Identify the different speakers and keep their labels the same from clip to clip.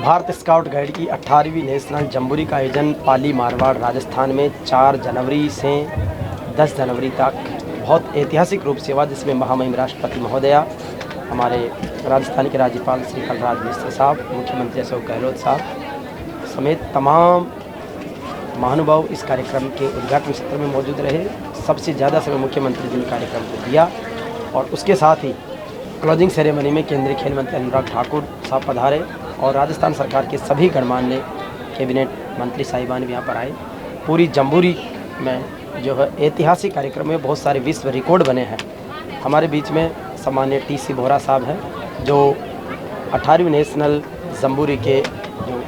Speaker 1: Bharat scout guide की 18वीं national jamboree का आयोजन पाली मारवाड़ राजस्थान में 4 जनवरी से 10 जनवरी तक बहुत ऐतिहासिक रूप से हुआ, जिसमें महामहिम राष्ट्रपति महोदया, हमारे राजस्थान के राज्यपाल श्री कलराज मिश्र साहब, मुख्यमंत्री अशोक गहलोत साहब समेत तमाम महानुभाव इस कार्यक्रम के उद्घाटन सत्र में मौजूद रहे। सबसे ज़्यादा समय मुख्यमंत्री जी ने कार्यक्रम को दिया और उसके साथ ही क्लोजिंग सेरेमनी में केंद्रीय खेल मंत्री अनुराग ठाकुर साहब पधारे और राजस्थान सरकार के सभी गणमान्य कैबिनेट मंत्री साहिबान भी यहाँ पर आए। पूरी जम्बूरी में जो है ऐतिहासिक कार्यक्रम में बहुत सारे विश्व रिकॉर्ड बने हैं। हमारे बीच में सम्मान्य टी.सी. बोहरा साहब हैं, जो 18वीं नेशनल जम्बूरी के जो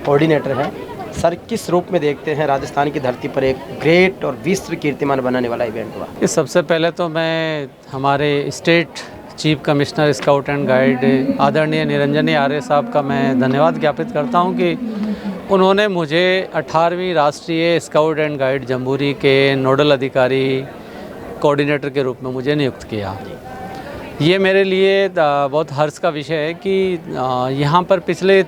Speaker 1: कोऑर्डिनेटर हैं। सर, किस रूप में देखते हैं राजस्थान की धरती पर एक ग्रेट और विश्व कीर्तिमान बनाने वाला इवेंट हुआ?
Speaker 2: ये सबसे पहले तो मैं हमारे state chief commissioner scout and guide आदरणीय निरंजनी आर्य साहब का मैं धन्यवाद ज्ञापित करता हूं कि उन्होंने मुझे 18वीं राष्ट्रीय स्काउट एंड गाइड जम्बूरी के नोडल अधिकारी कोऑर्डिनेटर के रूप में मुझे नियुक्त किया। ये मेरे लिए बहुत हर्ष का विषय है कि यहाँ पर पिछले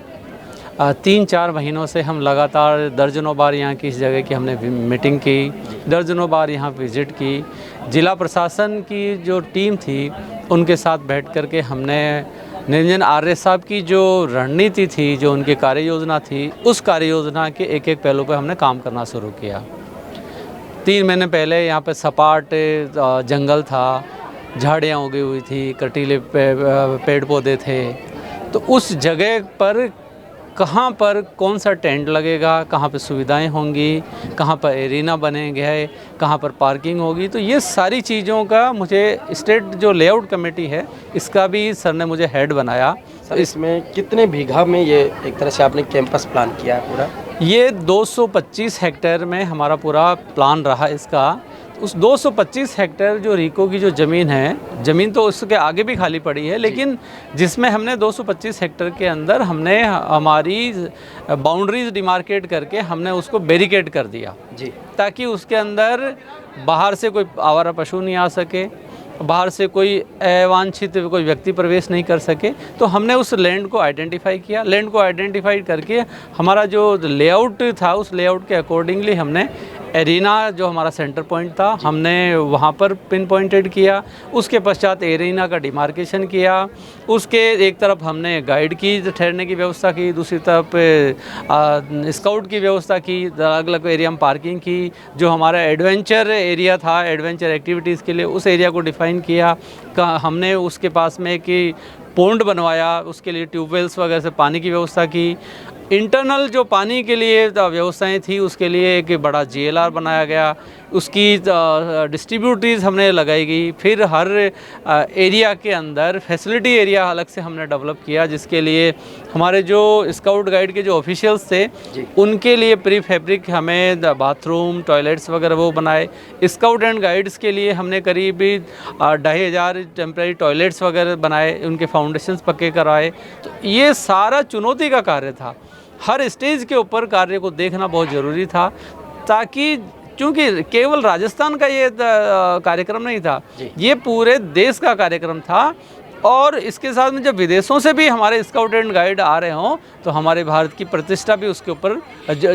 Speaker 2: 3-4 महीनों से हम लगातार दर्जनों बार यहाँ की इस जगह की हमने मीटिंग की, दर्जनों बार यहाँ विज़िट की। जिला प्रशासन की जो टीम थी उनके साथ बैठ कर के हमने निरंजन आर्य साहब की जो रणनीति थी, जो उनकी कार्य योजना थी, उस कार्य योजना के एक एक पहलू पर हमने काम करना शुरू किया। 3 महीने पहले यहाँ पे सपाट जंगल था, झाड़ियाँ उगी हुई थी, कटीले पेड़ पौधे थे। तो उस जगह पर कहाँ पर कौन सा टेंट लगेगा, कहाँ पर सुविधाएं होंगी, कहाँ पर एरिना बनेंगे, कहाँ पर पार्किंग होगी, तो ये सारी चीज़ों का मुझे स्टेट जो लेआउट कमेटी है इसका भी सर ने मुझे हेड बनाया।
Speaker 1: सर, इसमें कितने बीघा में ये एक तरह से आपने कैंपस प्लान किया है पूरा?
Speaker 2: ये 225 हेक्टेयर में हमारा पूरा प्लान रहा इसका। उस 225 हेक्टेयर जो रीको की जो ज़मीन है, ज़मीन तो उसके आगे भी खाली पड़ी है, लेकिन जिसमें हमने 225 हेक्टेयर के अंदर हमने हमारी बाउंड्रीज डिमार्केट करके हमने उसको बैरिकेड कर दिया जी, ताकि उसके अंदर बाहर से कोई आवारा पशु नहीं आ सके, बाहर से कोई अवांछित कोई व्यक्ति प्रवेश नहीं कर सके। तो हमने उस लैंड को आइडेंटिफाई किया। लैंड को आइडेंटिफाई करके हमारा जो लेआउट था उस लेआउट के अकॉर्डिंगली हमने एरिना जो हमारा सेंटर पॉइंट था हमने वहाँ पर पिन पॉइंटेड किया। उसके पश्चात एरिना का डिमार्केशन किया। उसके एक तरफ हमने गाइड की ठहरने की व्यवस्था की, दूसरी तरफ स्काउट की व्यवस्था की, अलग अलग एरिया में पार्किंग की। जो हमारा एडवेंचर एरिया था, एडवेंचर एक्टिविटीज़ के लिए उस एरिया को डिफ़ाइन किया। हमने उसके पास में कि पोंड बनवाया, उसके लिए ट्यूबवेल्स वगैरह से पानी की व्यवस्था की। इंटरनल जो पानी के लिए व्यवस्थाएं थी उसके लिए एक बड़ा GLR बनाया गया, उसकी डिस्ट्रीब्यूटरीज हमने लगाई गई। फिर हर एरिया के अंदर फैसिलिटी एरिया अलग से हमने डेवलप किया, जिसके लिए हमारे जो स्काउट गाइड के जो ऑफिशियल्स थे उनके लिए प्री फैब्रिक हमें बाथरूम टॉयलेट्स वगैरह वो बनाए। स्काउट एंड गाइड्स के लिए हमने करीब 2500 टेम्प्रेरी टॉयलेट्स वगैरह बनाए, उनके फाउंडेशंस पक्के कराए। तो ये सारा चुनौती का कार्य था। हर स्टेज के ऊपर कार्य को देखना बहुत ज़रूरी था, ताकि क्योंकि केवल राजस्थान का ये कार्यक्रम नहीं था, ये पूरे देश का कार्यक्रम था। और इसके साथ में जब विदेशों से भी हमारे स्काउट एंड गाइड आ रहे हों तो हमारे भारत की प्रतिष्ठा भी उसके ऊपर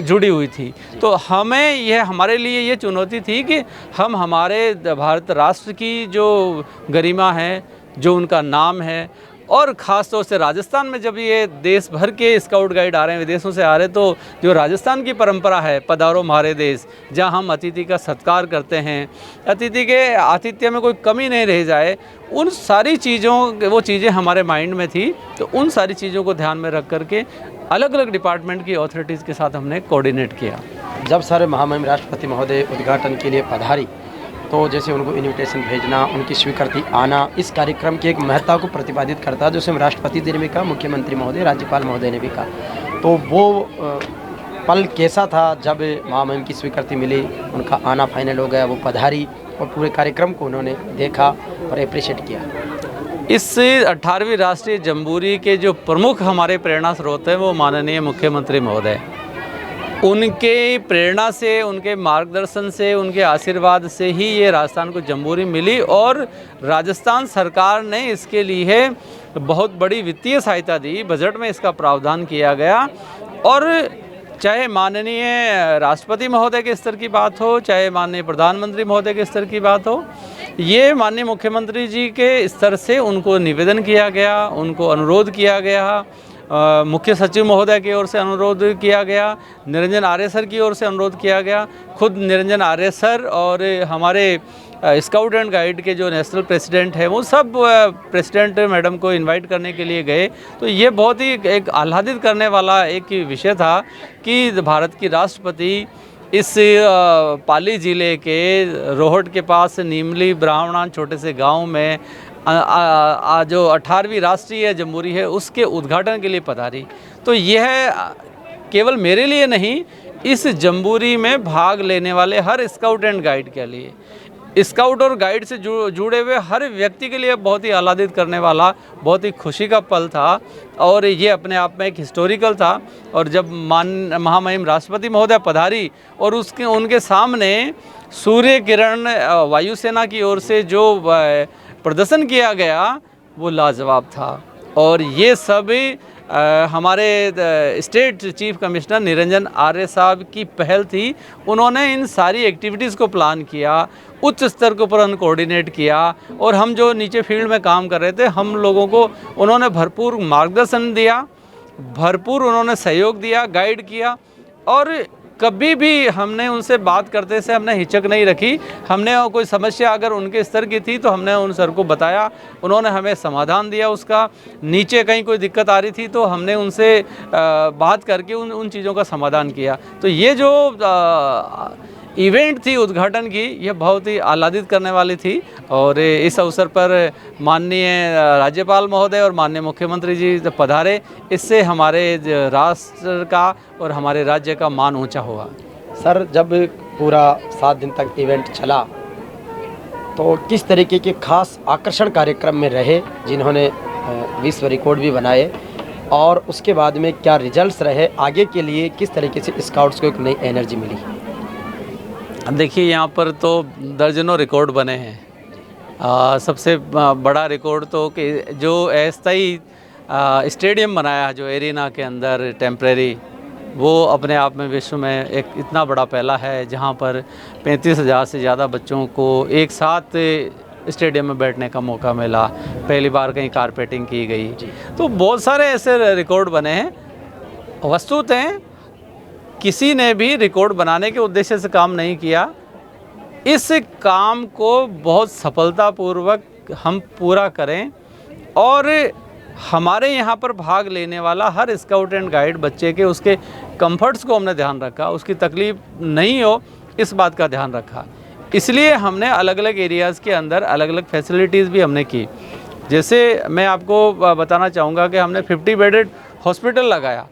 Speaker 2: जुड़ी हुई थी। तो हमें यह हमारे लिए ये चुनौती थी कि हम हमारे भारत राष्ट्र की जो गरिमा है, जो उनका नाम है, और ख़ास तौर से राजस्थान में जब ये देश भर के स्काउट गाइड आ रहे हैं, विदेशों से आ रहे हैं, तो जो राजस्थान की परंपरा है पधारो हमारे देश, जहां हम अतिथि का सत्कार करते हैं, अतिथि के आतिथ्य में कोई कमी नहीं रह जाए, उन सारी चीज़ों वो चीज़ें हमारे माइंड में थी। तो उन सारी चीज़ों को ध्यान में रख करके अलग अलग डिपार्टमेंट की अथॉरिटीज़ के साथ हमने कोऑर्डिनेट किया।
Speaker 1: जब सारे महामहिम राष्ट्रपति महोदय उद्घाटन के लिए पधारी तो जैसे उनको इनविटेशन भेजना, उनकी स्वीकृति आना, इस कार्यक्रम की एक महत्ता को प्रतिपादित करता है, जैसे राष्ट्रपति जी ने भी कहा, मुख्यमंत्री महोदय, राज्यपाल महोदय ने भी कहा। तो वो पल कैसा था जब महामहिम की स्वीकृति मिली, उनका आना फाइनल हो गया, वो पधारी और पूरे कार्यक्रम को उन्होंने देखा और अप्रिशिएट किया?
Speaker 2: इस 18वीं राष्ट्रीय जम्बूरी के जो प्रमुख हमारे प्रेरणा स्रोत हैं वो माननीय मुख्यमंत्री महोदय। उनके प्रेरणा से, उनके मार्गदर्शन से, उनके आशीर्वाद से ही ये राजस्थान को जम्बूरी मिली। और राजस्थान सरकार ने इसके लिए बहुत बड़ी वित्तीय सहायता दी, बजट में इसका प्रावधान किया गया। और चाहे माननीय राष्ट्रपति महोदय के स्तर की बात हो, चाहे माननीय प्रधानमंत्री महोदय के स्तर की बात हो, ये माननीय मुख्यमंत्री जी के स्तर से उनको निवेदन किया गया, उनको अनुरोध किया गया, मुख्य सचिव महोदय की ओर से अनुरोध किया गया, निरंजन आर्य सर की ओर से अनुरोध किया गया। खुद निरंजन आर्य सर और हमारे स्काउट एंड गाइड के जो नेशनल प्रेसिडेंट है वो सब प्रेसिडेंट मैडम को इनवाइट करने के लिए गए। तो ये बहुत ही एक आह्लादित करने वाला एक विषय था कि भारत की राष्ट्रपति इस पाली ज़िले के रोहट के पास नीमली ब्राह्मणा छोटे से गांव में जो 18वीं राष्ट्रीय जम्बूरी है उसके उद्घाटन के लिए पधारी। तो यह केवल मेरे लिए नहीं, इस जम्बूरी में भाग लेने वाले हर स्काउट एंड गाइड के लिए, स्काउट और गाइड से जुड़े हुए हर व्यक्ति के लिए बहुत ही आह्लादित करने वाला, बहुत ही खुशी का पल था। और ये अपने आप में एक हिस्टोरिकल था। और जब महामहिम राष्ट्रपति महोदय पधारी और उनके सामने सूर्य किरण वायुसेना की ओर से जो प्रदर्शन किया गया वो लाजवाब था। और ये सब हमारे state chief commissioner Niranjan Arya साहब की पहल थी। उन्होंने इन सारी एक्टिविटीज़ को प्लान किया, उच्च स्तर के ऊपर कोऑर्डिनेट किया, और हम जो नीचे फील्ड में काम कर रहे थे हम लोगों को उन्होंने भरपूर मार्गदर्शन दिया, भरपूर उन्होंने सहयोग दिया, गाइड किया। और कभी भी हमने उनसे बात करते से हमने हिचक नहीं रखी। हमने कोई समस्या अगर उनके स्तर की थी तो हमने उन सर को बताया, उन्होंने हमें समाधान दिया उसका। नीचे कहीं कोई दिक्कत आ रही थी तो हमने उनसे बात करके उन चीज़ों का समाधान किया। तो ये जो इवेंट थी उद्घाटन की, यह बहुत ही आह्लादित करने वाली थी। और इस अवसर पर माननीय राज्यपाल महोदय और माननीय मुख्यमंत्री जी पधारे, इससे हमारे राष्ट्र का और हमारे राज्य का मान ऊंचा हुआ।
Speaker 1: सर, जब पूरा 7 दिन तक इवेंट चला तो किस तरीके के खास आकर्षण कार्यक्रम में रहे जिन्होंने विश्व रिकॉर्ड भी बनाए, और उसके बाद में क्या रिजल्ट्स रहे, आगे के लिए किस तरीके से स्काउट्स को एक नई एनर्जी मिली?
Speaker 2: देखिए, यहाँ पर तो दर्जनों रिकॉर्ड बने हैं। सबसे बड़ा रिकॉर्ड तो कि जो अस्थायी स्टेडियम बनाया जो एरिना के अंदर टेम्परेरी, वो अपने आप में विश्व में एक इतना बड़ा पहला है जहाँ पर 35,000 से ज़्यादा बच्चों को एक साथ स्टेडियम में बैठने का मौका मिला। पहली बार कहीं कारपेटिंग की गई। तो बहुत सारे ऐसे रिकॉर्ड बने हैं। वस्तुतः किसी ने भी रिकॉर्ड बनाने के उद्देश्य से काम नहीं किया। इस काम को बहुत सफलतापूर्वक हम पूरा करें और हमारे यहाँ पर भाग लेने वाला हर स्काउट एंड गाइड बच्चे के उसके कंफर्ट्स को हमने ध्यान रखा, उसकी तकलीफ़ नहीं हो इस बात का ध्यान रखा। इसलिए हमने अलग अलग एरियाज़ के अंदर अलग अलग फैसिलिटीज़ भी हमने की। जैसे मैं आपको बताना चाहूँगा कि हमने 50 बेडेड हॉस्पिटल लगाया।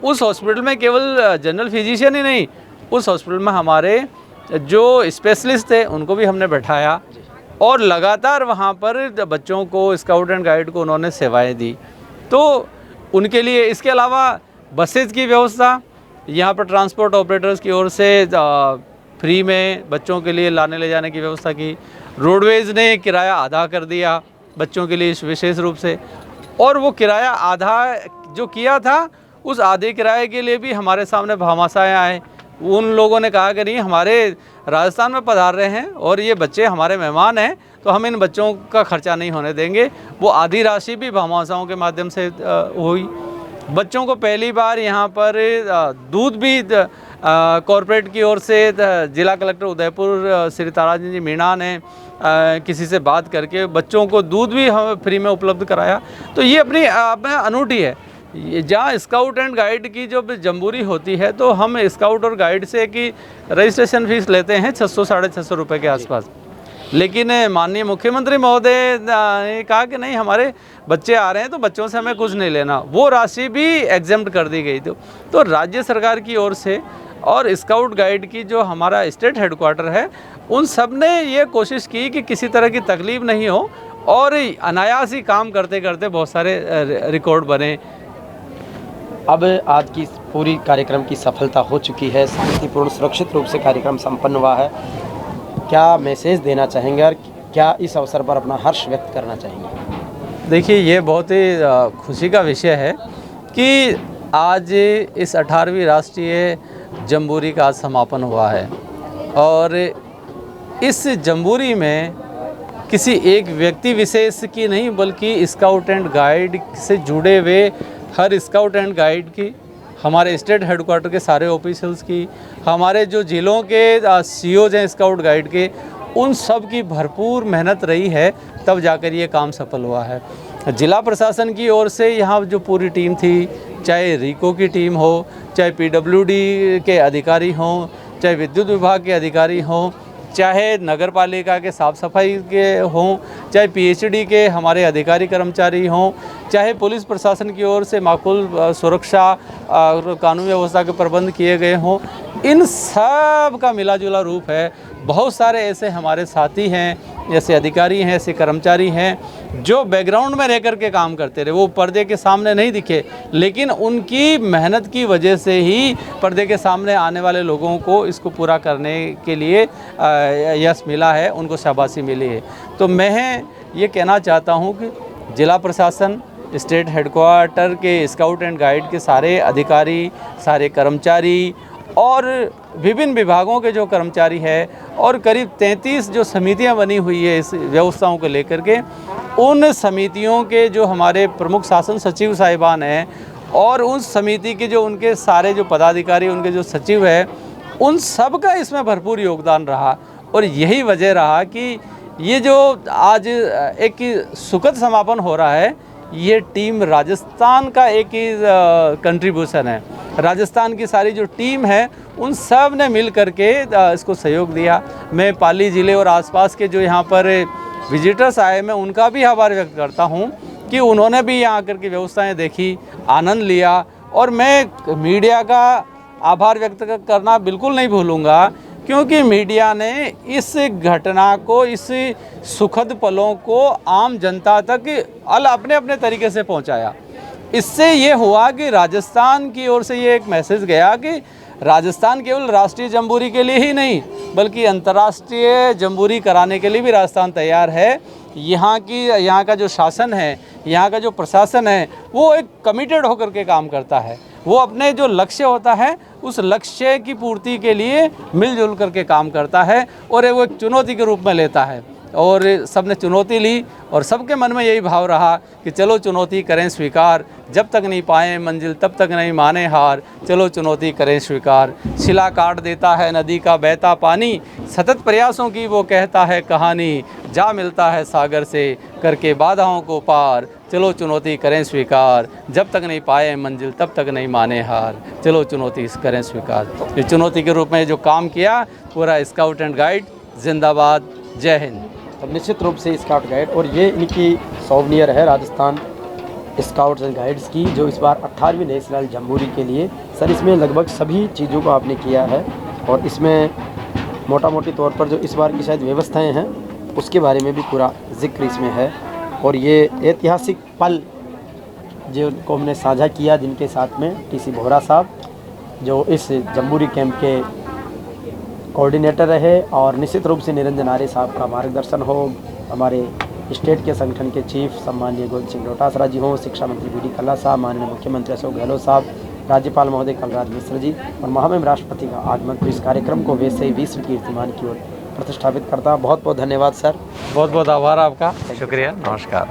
Speaker 2: उस हॉस्पिटल में केवल जनरल फिजिशियन ही नहीं, उस हॉस्पिटल में हमारे जो स्पेशलिस्ट थे उनको भी हमने बैठाया और लगातार वहाँ पर बच्चों को, स्काउट एंड गाइड को उन्होंने सेवाएं दी। तो उनके लिए इसके अलावा बसेज की व्यवस्था, यहाँ पर ट्रांसपोर्ट ऑपरेटर्स की ओर से फ्री में बच्चों के लिए लाने ले जाने की व्यवस्था की। रोडवेज़ ने किराया आधा कर दिया बच्चों के लिए विशेष रूप से, और वो किराया आधा जो किया था उस आधे किराए के लिए भी हमारे सामने भामाशाएँ आए। उन लोगों ने कहा कि नहीं, हमारे राजस्थान में पधार रहे हैं और ये बच्चे हमारे मेहमान हैं, तो हम इन बच्चों का खर्चा नहीं होने देंगे। वो आधी राशि भी भामाशाओं के माध्यम से हुई। बच्चों को पहली बार यहाँ पर दूध भी कॉरपोरेट की ओर से जिला कलेक्टर उदयपुर श्री ताराचंद जी मीणा ने किसी से बात करके बच्चों को दूध भी हमें फ्री में उपलब्ध कराया। तो ये अपनी अनूठी है। जहाँ स्काउट एंड गाइड की जो जम्बूरी होती है तो हम स्काउट और गाइड से की रजिस्ट्रेशन फीस लेते हैं 600-650 रुपये के आसपास। लेकिन माननीय मुख्यमंत्री महोदय ने कहा कि नहीं, हमारे बच्चे आ रहे हैं तो बच्चों से हमें कुछ नहीं लेना, वो राशि भी एग्जेम्प्ट कर दी गई। तो राज्य सरकार की ओर से और स्काउट गाइड की जो हमारा स्टेट हेडक्वार्टर है, उन सब ने ये कोशिश की कि किसी तरह की तकलीफ़ नहीं हो और अनायास ही काम करते करते बहुत सारे रिकॉर्ड बने।
Speaker 1: अब आज की पूरी कार्यक्रम की सफलता हो चुकी है, शांतिपूर्ण सुरक्षित रूप से कार्यक्रम संपन्न हुआ है। क्या मैसेज देना चाहेंगे और क्या इस अवसर पर अपना हर्ष व्यक्त करना चाहेंगे?
Speaker 2: देखिए, ये बहुत ही खुशी का विषय है कि आज इस 18वीं राष्ट्रीय जम्बूरी का आज समापन हुआ है और इस जम्बूरी में किसी एक व्यक्ति विशेष की नहीं बल्कि स्काउट एंड गाइड से जुड़े हुए हर स्काउट एंड गाइड की, हमारे स्टेट हेडक्वार्टर के सारे ऑफिसर्स की, हमारे जो ज़िलों के सीओज हैं स्काउट गाइड के, उन सब की भरपूर मेहनत रही है, तब जाकर ये काम सफल हुआ है। जिला प्रशासन की ओर से यहाँ जो पूरी टीम थी, चाहे रीको की टीम हो, चाहे पीडब्ल्यूडी के अधिकारी हों, चाहे विद्युत विभाग के अधिकारी हों, चाहे नगर पालिका के साफ़ सफाई के हों, चाहे पीएचडी के हमारे अधिकारी कर्मचारी हों, चाहे पुलिस प्रशासन की ओर से माकूल सुरक्षा और कानून व्यवस्था के प्रबंध किए गए हों, इन सब का मिला जुला रूप है। बहुत सारे ऐसे हमारे साथी हैं, ऐसे अधिकारी हैं, ऐसे कर्मचारी हैं जो बैकग्राउंड में रह कर के काम करते रहे, वो पर्दे के सामने नहीं दिखे, लेकिन उनकी मेहनत की वजह से ही पर्दे के सामने आने वाले लोगों को इसको पूरा करने के लिए यश मिला है, उनको शाबाशी मिली है। तो मैं ये कहना चाहता हूँ कि जिला प्रशासन, स्टेट हेडक्वार्टर के स्काउट एंड गाइड के सारे अधिकारी, सारे कर्मचारी और विभिन्न विभागों के जो कर्मचारी हैं और करीब 33 जो समितियां बनी हुई है इस व्यवस्थाओं को लेकर के, उन समितियों के जो हमारे प्रमुख शासन सचिव साहिबान हैं और उस समिति के जो उनके सारे जो पदाधिकारी, उनके जो सचिव हैं, उन सब का इसमें भरपूर योगदान रहा। और यही वजह रहा कि ये जो आज एक सुखद समापन हो रहा है, ये टीम राजस्थान का एक ही कंट्रीब्यूशन है। राजस्थान की सारी जो टीम है उन सब ने मिल करके इसको सहयोग दिया। मैं पाली ज़िले और आसपास के जो यहाँ पर विजिटर्स आए, मैं उनका भी आभार व्यक्त करता हूँ कि उन्होंने भी यहाँ आकर के व्यवस्थाएं देखी, आनंद लिया। और मैं मीडिया का आभार व्यक्त करना बिल्कुल नहीं भूलूँगा, क्योंकि मीडिया ने इस घटना को, इस सुखद पलों को आम जनता तक अपने अपने तरीके से पहुंचाया। इससे ये हुआ कि राजस्थान की ओर से ये एक मैसेज गया कि राजस्थान केवल राष्ट्रीय जम्बूरी के लिए ही नहीं बल्कि अंतर्राष्ट्रीय जम्बूरी कराने के लिए भी राजस्थान तैयार है। यहाँ का जो शासन है, यहाँ का जो प्रशासन है, वो एक कमिटेड होकर के काम करता है। वो अपने जो लक्ष्य होता है उस लक्ष्य की पूर्ति के लिए मिलजुल करके काम करता है और वो एक चुनौती के रूप में लेता है। और सबने चुनौती ली और सबके मन में यही भाव रहा कि चलो चुनौती करें स्वीकार, जब तक नहीं पाएं मंजिल तब तक नहीं माने हार, चलो चुनौती करें स्वीकार। शिला काट देता है नदी का बहता पानी, सतत प्रयासों की वो कहता है कहानी, जा मिलता है सागर से करके बाधाओं को पार, चलो चुनौती करें स्वीकार, जब तक नहीं पाए मंजिल तब तक नहीं माने हार, चलो चुनौती करें स्वीकार। ये चुनौती के रूप में जो काम किया पूरा स्काउट एंड गाइड जिंदाबाद, जय हिंद।
Speaker 1: अब निश्चित रूप से स्काउट गाइड, और ये इनकी सोवनियर है राजस्थान स्काउट्स एंड गाइड्स की, जो इस बार 18वीं नेशनल जम्बूरी के लिए। सर, इसमें लगभग सभी चीज़ों को आपने किया है और इसमें मोटा मोटी तौर पर जो इस बार की शायद व्यवस्थाएं हैं उसके बारे में भी पूरा जिक्र इसमें है। और ये ऐतिहासिक पल जो को हमने साझा किया जिनके साथ में टीसी बोहरा साहब, जो इस जम्बूरी कैंप के कोऑर्डिनेटर रहे, और निश्चित रूप से निरंजन आर्य साहब का मार्गदर्शन हो, हमारे स्टेट के संगठन के चीफ सम्माननीय गोविंद सिंह डोटासरा जी हों, शिक्षा मंत्री बी डी कल्ला साहब, माननीय मुख्यमंत्री अशोक गहलोत साहब, राज्यपाल महोदय कलराज मिश्र जी और महामहिम राष्ट्रपति का आगमन, तो इस कार्यक्रम को वैसे ही विश्व कीर्तिमान की ओर प्रतिष्ठापित करता। बहुत बहुत धन्यवाद सर।
Speaker 2: बहुत बहुत आभार आपका, शुक्रिया, नमस्कार।